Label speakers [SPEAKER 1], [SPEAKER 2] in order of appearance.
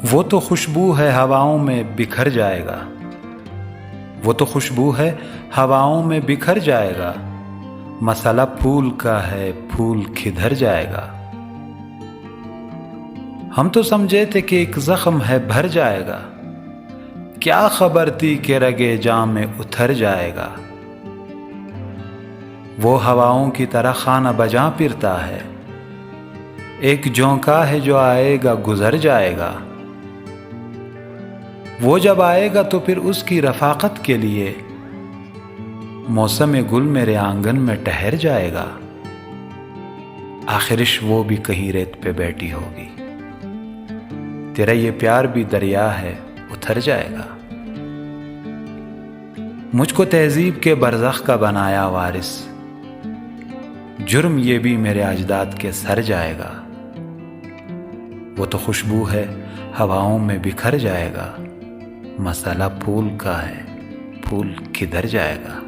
[SPEAKER 1] वो तो खुशबू है हवाओं में बिखर जाएगा, वो तो खुशबू है हवाओं में बिखर जाएगा। मसाला फूल का है, फूल किधर जाएगा। हम तो समझे थे कि एक जख्म है भर जाएगा, क्या खबर थी कि रगे जाम में उतर जाएगा। वो हवाओं की तरह खाना बजा फिरता है, एक झोंका है जो आएगा गुजर जाएगा। वो जब आएगा तो फिर उसकी रफाकत के लिए मौसम गुल मेरे आंगन में ठहर जाएगा। आखिरिश वो भी कहीं रेत पे बैठी होगी, तेरा ये प्यार भी दरिया है उतर जाएगा। मुझको तहजीब के बरज़ख का बनाया वारिस, जुर्म ये भी मेरे अजदाद के सर जाएगा। वो तो खुशबू है हवाओं में बिखर जाएगा, मसाला फूल का है, फूल किधर जाएगा।